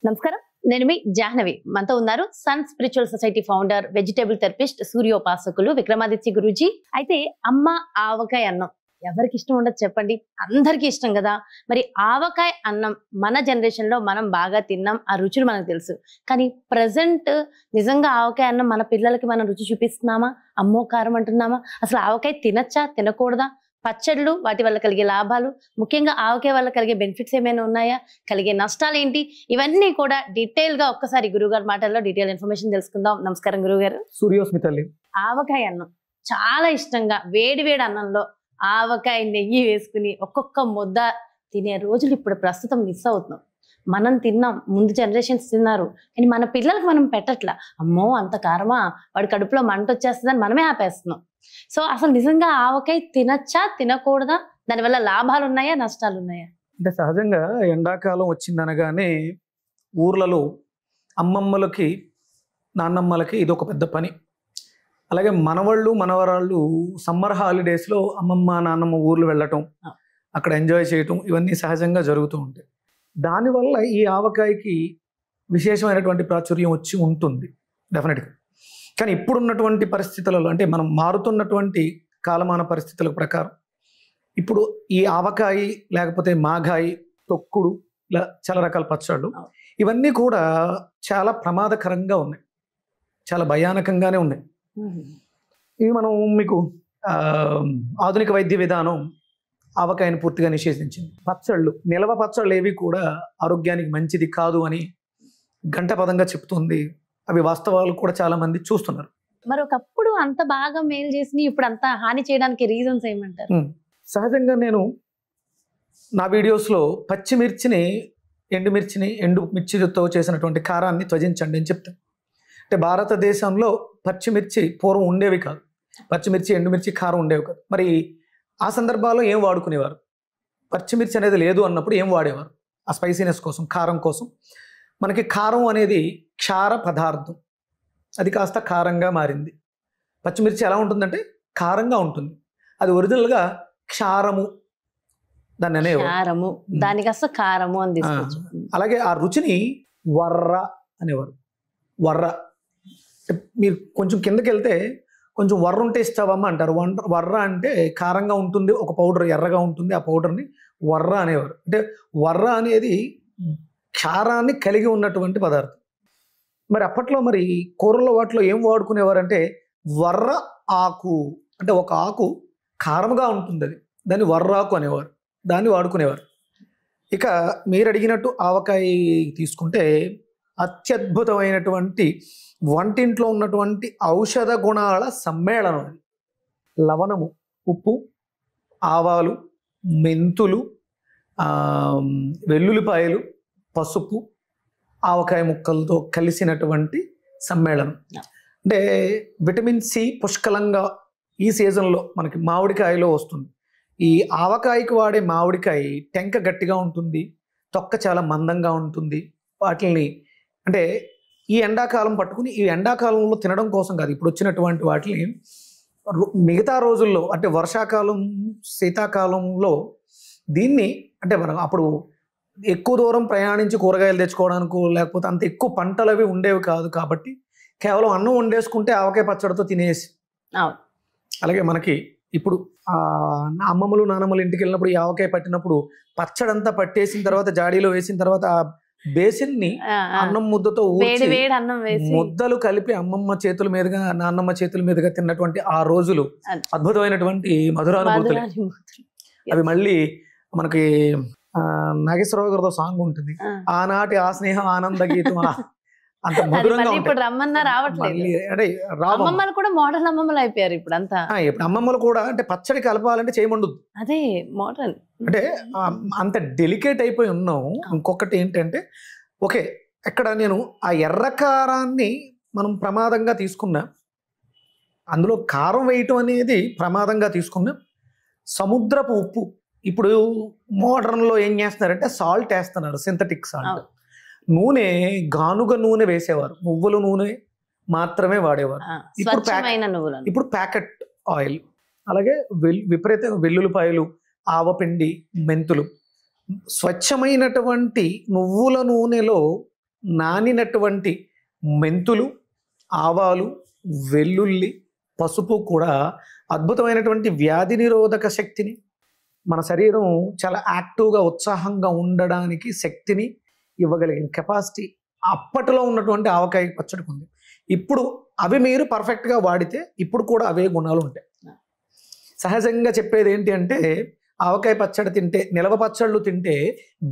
నమస్కారం. నేను మీ జాహ్నవి. మనతో ఉన్నారు sun spiritual society founder, vegetable therapist, సూర్యోపాసకులు విక్రమాదిత్య గురూజీ. అయితే అమ్మ ఆవకాయ అన్నం ఎవరికి ఇష్టం ఉండదు చెప్పండి? అందరికీ ఇష్టం కదా. మరి ఆవకాయ అన్నం మన జనరేషన్ లో మనం బాగా తిన్నాం, ఆ రుచులు మనకు తెలుసు. కానీ ప్రజెంట్ నిజంగా ఆవకాయ అన్నం మన పిల్లలకి మనం రుచి చూపిస్తున్నామా? అమ్మో కారం అంటున్నామా? అసలు ఆవకాయ తినచ్చా, తినకూడదా? పచ్చళ్ళు, వాటి వల్ల కలిగే లాభాలు, ముఖ్యంగా ఆవకాయ వల్ల కలిగే బెనిఫిట్స్ ఏమైనా ఉన్నాయా, కలిగే నష్టాలు ఏంటి, ఇవన్నీ కూడా డీటెయిల్ గా ఒక్కసారి గురువుగారి మాటల్లో డీటెయిల్ ఇన్ఫర్మేషన్ తెలుసుకుందాం. నమస్కారం గురువుగారు. సూర్యోస్మి తల్లి. ఆవకాయ అన్నం చాలా ఇష్టంగా వేడి వేడి అన్నంలో ఆవకాయ నెయ్యి వేసుకుని ఒక్కొక్క ముద్ద తినే రోజులు ఇప్పుడు ప్రస్తుతం మిస్ అవుతున్నాం. మనం తిన్నాం, ముందు జనరేషన్స్ తిన్నారు, కానీ మన పిల్లలకు మనం పెట్టట్లా. అమ్మో అంత కారమా, వాడి కడుపులో మంట వచ్చేస్తుందని మనమే ఆపేస్తున్నాం. సో అసలు నిజంగా ఆవకాయ తినచ్చా, తినకూడదా? దానివల్ల లాభాలు ఉన్నాయా, నష్టాలు ఉన్నాయా? అంటే సహజంగా ఎండాకాలం వచ్చిందనగానే ఊర్లలో అమ్మమ్మలకి నాన్నమ్మలకి ఇది ఒక పెద్ద పని. అలాగే మనవాళ్ళు మనవరాళ్ళు సమ్మర్ హాలిడేస్లో అమ్మమ్మ నాన్నమ్మ ఊర్లు వెళ్ళటం, అక్కడ ఎంజాయ్ చేయటం, ఇవన్నీ సహజంగా జరుగుతూ ఉంటాయి. దానివల్ల ఈ ఆవకాయకి విశేషమైనటువంటి ప్రాచుర్యం వచ్చి ఉంటుంది డెఫినెట్గా. కానీ ఇప్పుడున్నటువంటి పరిస్థితులలో, అంటే మనం మారుతున్నటువంటి కాలమాన పరిస్థితుల ప్రకారం ఇప్పుడు ఈ ఆవకాయ లేకపోతే మాగాయి, తొక్కుడు, ఇలా చాలా రకాల పచ్చళ్ళు, ఇవన్నీ కూడా చాలా ప్రమాదకరంగా ఉన్నాయి, చాలా భయానకంగానే ఉన్నాయి. ఇవి మనం మీకు ఆధునిక వైద్య విధానం ఆవకాయను పూర్తిగా నిషేధించింది. పచ్చళ్ళు, నిలవ పచ్చళ్ళు ఏవి కూడా ఆరోగ్యానికి మంచిది కాదు అని గంటపదంగా చెప్తుంది. అవి వాస్తవాలు కూడా చాలా మంది చూస్తున్నారు. మరి ఒకప్పుడు అంత బాగా మేలు చేసి ఇప్పుడు అంత హాని చేయడానికి రీజన్స్ ఏమంటారు? సహజంగా నేను నా వీడియోస్లో పచ్చిమిర్చిని, ఎండుమిర్చితో చేసినటువంటి కారాన్ని త్వజించండి అని చెప్తాను. అంటే భారతదేశంలో పచ్చిమిర్చి పూర్వం ఉండేవి కాదు, పచ్చిమిర్చి ఎండుమిర్చి కారం ఉండేవి కాదు. మరి ఆ సందర్భాల్లో ఏం వాడుకునేవారు? పచ్చిమిర్చి అనేది లేదు అన్నప్పుడు ఏం వాడేవారు? ఆ స్పైసీనెస్ కోసం, కారం కోసం. మనకి కారం అనేది క్షార పదార్థం, అది కాస్త కారంగా మారింది. పచ్చిమిర్చి ఎలా ఉంటుందంటే కారంగా ఉంటుంది, అది ఒరిజినల్గా క్షారము దాన్ని అనేవారు, దానికి అసలు కారము అని తీసుకోవచ్చు. అలాగే ఆ రుచిని వర్ర అనేవారు. వర్ర, మీరు కొంచెం కిందకి వెళ్తే కొంచెం వర్ర ఉంటే ఇస్తావమ్మా అంటారు. వర్ర అంటే కారంగా ఉంటుంది, ఒక పౌడర్ ఎర్రగా ఉంటుంది, ఆ పౌడర్ని వర్ర అనేవారు. అంటే వర్ర అనేది క్షారాన్ని కలిగి ఉన్నటువంటి పదార్థం. మరి అప్పట్లో మరి కూరల్లో వాటిలో ఏం వాడుకునేవారంటే వర్ర ఆకు, అంటే ఒక ఆకు కారంగా ఉంటుంది, అది దాన్ని వర్రాకు అనేవారు, దాన్ని వాడుకునేవారు. ఇక మీరు అడిగినట్టు ఆవకాయ తీసుకుంటే అత్యద్భుతమైనటువంటి వంటింట్లో ఉన్నటువంటి ఔషధ గుణాల సమ్మేళనం అది. లవణము, ఉప్పు, ఆవాలు, మెంతులు, వెల్లుల్లిపాయలు, పసుపు, ఆవకాయ ముక్కలతో కలిసినటువంటి సమ్మేళనం. అంటే విటమిన్ సి పుష్కలంగా ఈ సీజన్లో మనకి మామిడికాయలో వస్తుంది. ఈ ఆవకాయకి వాడే మామిడికాయ టెంక గట్టిగా ఉంటుంది, తొక్క చాలా మందంగా ఉంటుంది. వాటిని అంటే ఈ ఎండాకాలం పట్టుకుని, ఈ ఎండాకాలంలో తినడం కోసం కాదు, ఇప్పుడు వచ్చినటువంటి వాటిని మిగతా రోజుల్లో, అంటే వర్షాకాలం, శీతాకాలంలో దీన్ని, అంటే మనం అప్పుడు ఎక్కువ దూరం ప్రయాణించి కూరగాయలు తెచ్చుకోవడానికి, లేకపోతే అంత ఎక్కువ పంటలు అవి ఉండేవి కాదు, కాబట్టి కేవలం అన్నం వండేసుకుంటే ఆవకాయ పచ్చడితో తినేసి. అలాగే మనకి ఇప్పుడు అమ్మమ్మలు నాన్నమ్మలు ఇంటికి వెళ్ళినప్పుడు ఈ ఆవకాయ పట్టినప్పుడు పచ్చడంతా పట్టేసిన తర్వాత జాడీలో వేసిన తర్వాత ఆ బేసిన్ని అన్నం ముద్దతో ముద్దలు కలిపి అమ్మమ్మ చేతుల మీదుగా నాన్నమ్మ చేతుల మీదుగా తిన్నటువంటి ఆ రోజులు అద్భుతమైనటువంటి మధురానుభూతులు. అవి మళ్ళీ మనకి నాగేశ్వరరావు గారితో సాంగ్ ఉంటుంది, ఆనాటి ఆ స్నేహం ఆనంద గీతం, అంత మధురంగా ఇప్పుడు మోడల్ అమ్మమ్మలు అయిపోయారు ఇప్పుడు అంతా. ఇప్పుడు అమ్మమ్మలు కూడా అంటే పచ్చడి కలపాలంటే చేయమండదు, అదే మోడల్, అంటే అంత డెలికేట్ అయిపోయి ఉన్నాం. ఇంకొకటి ఏంటంటే, ఓకే ఇక్కడ నేను ఆ ఎర్రకారాన్ని మనం ప్రమాదంగా తీసుకున్నా, అందులో కారం వేయటం అనేది ప్రమాదంగా తీసుకున్నా. సముద్రపు ఉప్పు, ఇప్పుడు మోడర్న్లో ఏం చేస్తున్నారంటే సాల్ట్ వేస్తున్నారు, సింథటిక్ సాల్ట్. నూనె, గానుగ నూనె వేసేవారు, నువ్వుల నూనె మాత్రమే వాడేవారు. ఇప్పుడు ప్యాకెట్ ఆయిల్. అలాగే విపరీత వెల్లుల్లిపాయలు, ఆవపిండి, మెంతులు, స్వచ్ఛమైనటువంటి నువ్వుల నూనెలో నానినటువంటి మెంతులు, ఆవాలు, వెల్లుల్లి, పసుపు కూడా అద్భుతమైనటువంటి వ్యాధి నిరోధక శక్తిని, మన శరీరం చాలా యాక్టివ్గా ఉత్సాహంగా ఉండడానికి శక్తిని ఇవ్వగలిగిన కెపాసిటీ అప్పట్లో ఉన్నటువంటి ఆవకాయ పచ్చడికి ఉంది. ఇప్పుడు అవి మీరు పర్ఫెక్ట్గా వాడితే ఇప్పుడు కూడా అవే గుణాలు ఉంటాయి. సహజంగా చెప్పేది ఏంటి అంటే ఆవకాయ పచ్చడి తింటే, నిలవ పచ్చళ్ళు తింటే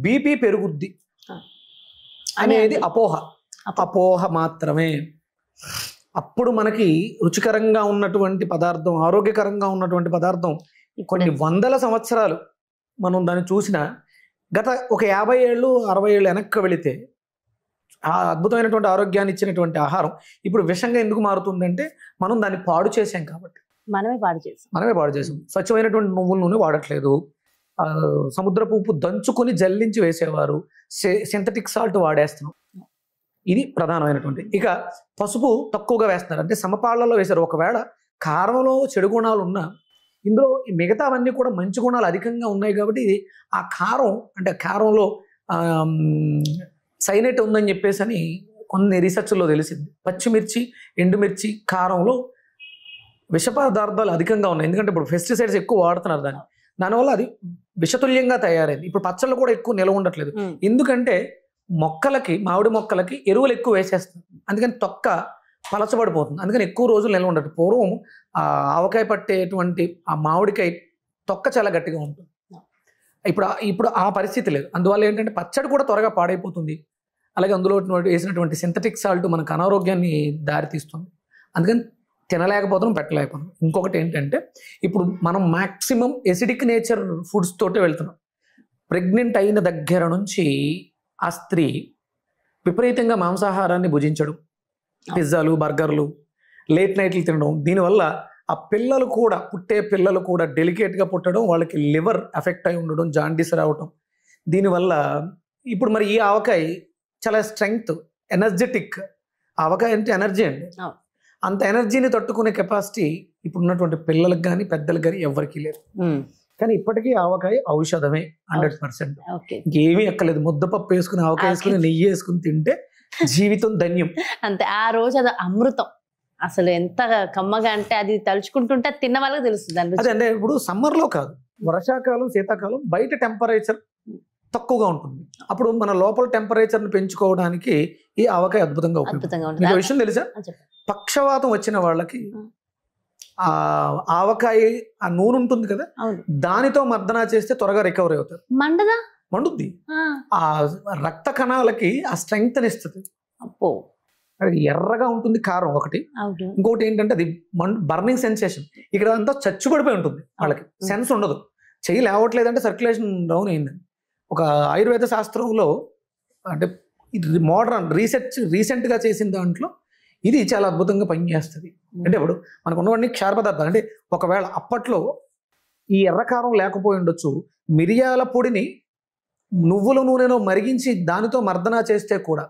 బీపీ పెరుగుద్ది అనేది అపోహ మాత్రమే. అప్పుడు మనకి రుచికరంగా ఉన్నటువంటి పదార్థం, ఆరోగ్యకరంగా ఉన్నటువంటి పదార్థం కొన్ని వందల సంవత్సరాలు మనం దాన్ని చూసిన, గత ఒక 50 ఏళ్ళు 60 ఏళ్ళు వెనక్కి వెళితే ఆ అద్భుతమైనటువంటి ఆరోగ్యాన్ని ఇచ్చినటువంటి ఆహారం ఇప్పుడు విషంగా ఎందుకు మారుతుందంటే మనం దాన్ని పాడు చేసాం కాబట్టి. మనమే పాడు చేసాం. స్వచ్ఛమైనటువంటి నువ్వుల నూనె వాడట్లేదు, సముద్రపు ఉప్పు దంచుకొని జల్లించి వేసేవారు, సింథటిక్ సాల్ట్ వాడేస్తున్నాం. ఇది ప్రధానమైనటువంటి. ఇక పసుపు తక్కువగా వేస్తున్నారు, అంటే సమపాళ్లలో వేశారు. ఒకవేళ కారంలో చెడు గుణాలు ఉన్నా ఇందులో మిగతావన్నీ కూడా మంచి గుణాలు అధికంగా ఉన్నాయి కాబట్టి ఆ కారం, అంటే కారంలో సైనైట్ ఉందని చెప్పేసి అని కొన్ని రీసెర్చ్లో తెలిసింది. పచ్చిమిర్చి, ఎండుమిర్చి, కారంలో విష పదార్థాలు అధికంగా ఉన్నాయి. ఎందుకంటే ఇప్పుడు పెస్టిసైడ్స్ ఎక్కువ వాడుతున్నారు దానివల్ల అది విషతుల్యంగా తయారైంది. ఇప్పుడు పచ్చళ్ళు కూడా ఎక్కువ నిల్వ ఉండట్లేదు. ఎందుకంటే మొక్కలకి, మామిడి మొక్కలకి ఎరువులు ఎక్కువ వేసేస్తుంది, అందుకని తొక్క పలచబడిపోతుంది, అందుకని ఎక్కువ రోజులు నిల్వ ఉండదు. పూర్వం ఆ ఆవకాయ పట్టేటువంటి ఆ మామిడికాయ తొక్క చాలా గట్టిగా ఉంటుంది. ఇప్పుడు ఆ పరిస్థితి లేదు. అందువల్ల ఏంటంటే పచ్చడి కూడా త్వరగా పాడైపోతుంది. అలాగే అందులో వేసినటువంటి సింథటిక్ సాల్ట్ మనకు అనారోగ్యాన్ని దారితీస్తుంది. అందుకని తినలేకపోతున్నాం, పెట్టలేకపోతున్నాం. ఇంకొకటి ఏంటంటే ఇప్పుడు మనం మ్యాక్సిమం ఎసిడిక్ నేచర్ ఫుడ్స్ తోటే వెళ్తున్నాం. ప్రెగ్నెంట్ అయిన దగ్గర నుంచి ఆ స్త్రీ విపరీతంగా మాంసాహారాన్ని భుజించడం, పిజ్జాలు, బర్గర్లు, లేట్ నైట్లు తినడం, దీనివల్ల ఆ పిల్లలు కూడా, పుట్టే పిల్లలు కూడా డెలికేట్గా పుట్టడం, వాళ్ళకి లివర్ ఎఫెక్ట్ అయి ఉండడం, జాండీస్ రావటం. దీనివల్ల ఇప్పుడు మరి ఈ ఆవకాయ చాలా స్ట్రెంగ్త్, ఎనర్జెటిక్. ఆవకాయ అంటే ఎనర్జీ అండి. అంత ఎనర్జీని తట్టుకునే కెపాసిటీ ఇప్పుడు ఉన్నటువంటి పిల్లలకు కానీ పెద్దలకు కానీ ఎవరికి లేదు. కానీ ఇప్పటికీ ఆవకాయ ఔషధమే 100%. ఇంకేమీ ఎక్కలేదు. ముద్దపప్పు వేసుకుని, ఆవకాయ వేసుకుని, నెయ్యి వేసుకుని తింటే జీవితం ధన్యం అంతే. ఆ రోజు అది అమృతం. అసలు ఎంత కమ్మగా అంటే అది తలుచుకుంటుంటే తిన్న వాళ్ళకి తెలుస్తుంది. అదే అంటే ఇప్పుడు సమ్మర్లో కాదు, వర్షాకాలం, శీతాకాలం బయట టెంపరేచర్ తక్కువగా ఉంటుంది. అప్పుడు మన లోపల టెంపరేచర్ని పెంచుకోవడానికి ఈ ఆవకాయ అద్భుతంగా ఉపయోగపడుతుంది. మీకు విషయం తెలుసా, పక్షవాతం వచ్చిన వాళ్ళకి ఆ ఆవకాయ ఆ నూనె ఉంటుంది కదా, దానితో మర్దనా చేస్తే త్వరగా రికవరీ అవుతారు. మండుద్ది. ఆ రక్త కణాలకి ఆ స్ట్రెంగ్త్ ఇస్తుంది. ఎర్రగా ఉంటుంది కారం ఒకటి, ఇంకొకటి ఏంటంటే అది బర్నింగ్ సెన్సేషన్. ఇక్కడ అంతా చచ్చుబడిపోయి ఉంటుంది, వాళ్ళకి సెన్స్ ఉండదు. చెయ్యి లేవట్లేదంటే సర్క్యులేషన్ డౌన్ అయిందని. ఒక ఆయుర్వేద శాస్త్రంలో, అంటే మోడర్న్ రీసెంట్గా చేసిన దాంట్లో ఇది చాలా అద్భుతంగా పనిచేస్తుంది. అంటే ఇప్పుడు మనకు ఉన్నవన్నీ క్షార పదార్థాలు. అంటే ఒకవేళ అప్పట్లో ఈ ఎర్రకారం లేకపోయి ఉండొచ్చు, మిరియాల పొడిని నువ్వుల నూనెలో మరిగించి దానితో మర్దనా చేస్తే కూడా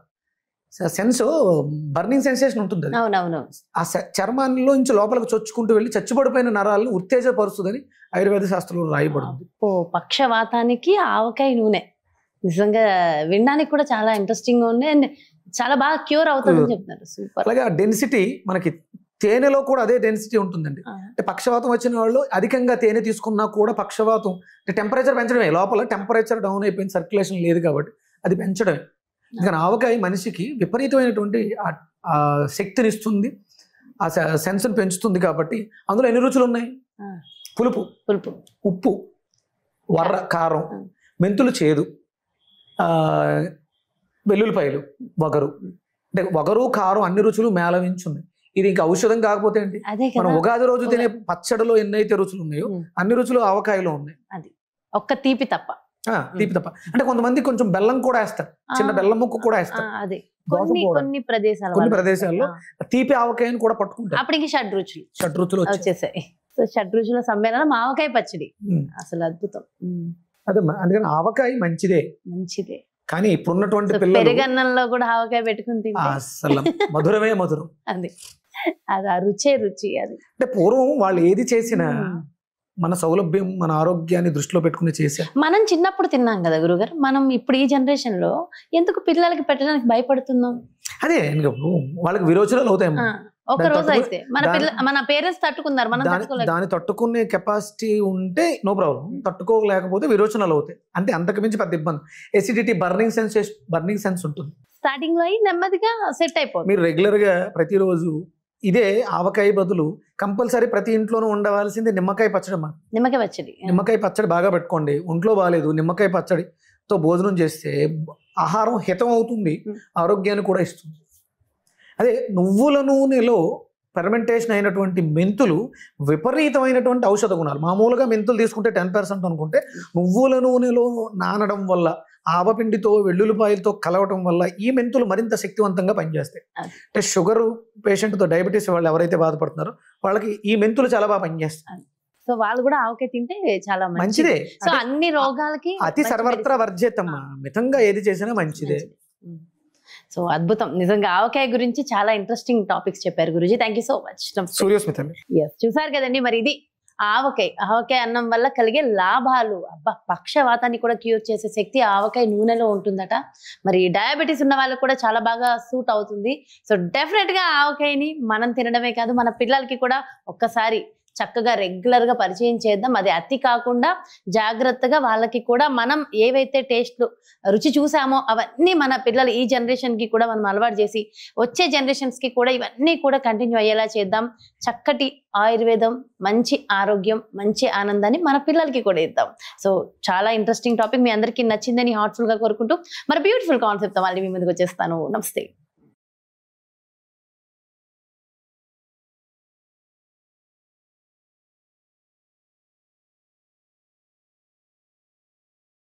సెన్స్, బర్నింగ్ సెన్సేషన్ ఉంటుంది. ఆ చర్మాల్లో నుంచి లోపలికి చొచ్చుకుంటూ వెళ్ళి చచ్చుబడిపోయిన నరాలను ఉత్తేజపరుస్తుందని ఆయుర్వేద శాస్త్రంలో రాయబడింది. పక్షవాతానికి ఆవకాయ నూనె నిజంగా వినడానికి కూడా చాలా ఇంట్రెస్టింగ్ గా ఉంది, అండ్ చాలా బాగా క్యూర్ అవుతుందని చెప్తున్నారు. సూపర్. అలాగే ఆ డెన్సిటీ మనకి తేనెలో కూడా అదే డెన్సిటీ ఉంటుందండి. అంటే పక్షవాతం వచ్చిన వాళ్ళు అధికంగా తేనె తీసుకున్నా కూడా పక్షవాతం, అంటే టెంపరేచర్ పెంచడమే. లోపల టెంపరేచర్ డౌన్ అయిపోయింది, సర్క్యులేషన్ లేదు కాబట్టి అది పెంచడమే. ఇంకా ఆవకాయ మనిషికి విపరీతమైనటువంటి ఆ శక్తిని ఇస్తుంది, ఆ సెన్స్ని పెంచుతుంది. కాబట్టి అందులో ఎన్ని రుచులు ఉన్నాయి? పులుపు, ఉప్పు, వర్ర కారం, మెంతులు చేదు, వెల్లుల్లిపాయలు వగరు. అంటే వగరు, కారం అన్ని రుచులు మేళవించుంది. ఇది ఇంకా ఔషధం కాకపోతే ఏంటి? మనం ఉగాది రోజు తినే పచ్చడిలో ఎన్నైతే రుచులు ఉన్నాయో అన్ని రుచులు ఆవకాయలో ఉన్నాయి. ఒక్క తీపి తప్ప. అంటే కొంతమంది కొంచెం బెల్లం కూడా వేస్తారు, చిన్న బెల్లం ముక్క కూడా వేస్తారు. కొన్ని ప్రదేశాల్లో తీపి ఆవకాయని కూడా పట్టుకుంటారు. అప్పటికి షడ్రుచులు వచ్చేసాయి. సో షడ్రుచుల సమ్మేళనం ఆవకాయ పచ్చడి అసలు అద్భుతం. అదే, అందుకని ఆవకాయ మంచిదే. కానీ ఇప్పుడున్నటువంటి పిల్లలు పెరుగన్నంలో కూడా ఆవకాయ పెట్టుకుని అసలు మధురమే మధురం. అది ఆ రుచి. అది అంటే పూర్వం వాళ్ళు ఏది చేసినా మన సౌలభ్యం మన ఆరోగ్యాన్ని దృష్టిలో పెట్టుకుని చేశారు. మనం చిన్నప్పుడు తిన్నాం కదా గురుగారు, మనం ఇప్పుడు ఈ జనరేషన్ లో ఎందుకు పిల్లలకి పెట్టడానికి భయపడుతున్నాం? అదే ఇంకా వాళ్ళకి విరోచనాలు అవుతాయి. ఒక రోజు అయితే మన పేరెంట్స్ తట్టుకున్నారు, మనం తట్టుకోలేదు. దాన్ని తట్టుకునే కెపాసిటీ ఉంటే నో ప్రాబ్లం, తట్టుకోలేకపోతే విరోచనాలు అవుతాయి. అంటే అంతకు మించి పెద్ద ఇబ్బంది. ఎసిడిటీ, బర్నింగ్ సెన్స్ ఉంటుంది. స్టార్టింగ్ లో నెమ్మదిగా సెట్ అయిపోతుంది. మీరు రెగ్యులర్ గా ప్రతిరోజు ఇదే ఆవకాయ బదులు కంపల్సరీ ప్రతి ఇంట్లోనూ ఉండవలసింది నిమ్మకాయ పచ్చడి. నిమ్మకాయ పచ్చడి బాగా పెట్టుకోండి. ఒంట్లో బాగాలేదు, నిమ్మకాయ పచ్చడితో భోజనం చేస్తే ఆహారం హితం అవుతుంది, ఆరోగ్యాన్ని కూడా ఇస్తుంది. అదే నువ్వుల నూనెలో ఫెర్మెంటేషన్ అయినటువంటి మెంతులు విపరీతమైనటువంటి ఔషధ గుణాలు. మామూలుగా మెంతులు తీసుకుంటే 10% అనుకుంటే, నువ్వుల నూనెలో నానడం వల్ల, ఆవపిండితో వెల్లుల్లిపాయలతో కలవటం వల్ల ఈ మెంతులు మరింత శక్తివంతంగా పనిచేస్తాయి. అంటే షుగర్ పేషెంట్తో, డయాబెటీస్ వాళ్ళు ఎవరైతే బాధపడుతున్నారో వాళ్ళకి ఈ మెంతులు చాలా బాగా పనిచేస్తాయి. సో వాళ్ళు కూడా ఆవకాయ తింటే చాలా మంచిదే. సో అన్ని రోగాలకి అతి సర్వత్ర వర్జ్యతమ్మ, మితంగా ఏది చేసినా మంచిదే. సో అద్భుతం. నిజంగా ఆవకాయ గురించి చాలా ఇంట్రెస్టింగ్ టాపిక్స్ చెప్పారు Guruji. Thank you so much. Suryasmita. చూసారు కదండి, మరి ఇది ఆవకాయ అన్నం వల్ల కలిగే లాభాలు. పక్షవాతాన్ని కూడా క్యూర్ చేసే శక్తి ఆవకాయ నూనెలో ఉంటుందట. మరి డయాబెటీస్ ఉన్న వాళ్ళకి కూడా చాలా బాగా సూట్ అవుతుంది. సో డెఫినెట్ గా ఆవకాయని మనం తినడమే కాదు, మన పిల్లలకి కూడా ఒక్కసారి చక్కగా రెగ్యులర్ గా పరిచయం చేద్దాం. అది అతి కాకుండా జాగ్రత్తగా వాళ్ళకి కూడా మనం ఏవైతే టేస్ట్లు రుచి చూసామో అవన్నీ మన పిల్లలు ఈ జనరేషన్ కి కూడా మనం అలవాటు చేసి వచ్చే జనరేషన్స్ కి కూడా ఇవన్నీ కూడా కంటిన్యూ అయ్యేలా చేద్దాం. చక్కటి ఆయుర్వేదం, మంచి ఆరోగ్యం, మంచి ఆనందాన్ని మన పిల్లలకి కూడా ఇద్దాం. సో చాలా ఇంట్రెస్టింగ్ టాపిక్. మీ అందరికీ నచ్చిందని హార్ట్ఫుల్ గా కోరుకుంటూ మరి బ్యూటిఫుల్ కాన్సెప్ట్ మళ్ళీ మీ ముందుకు వచ్చేస్తాను. నమస్తే.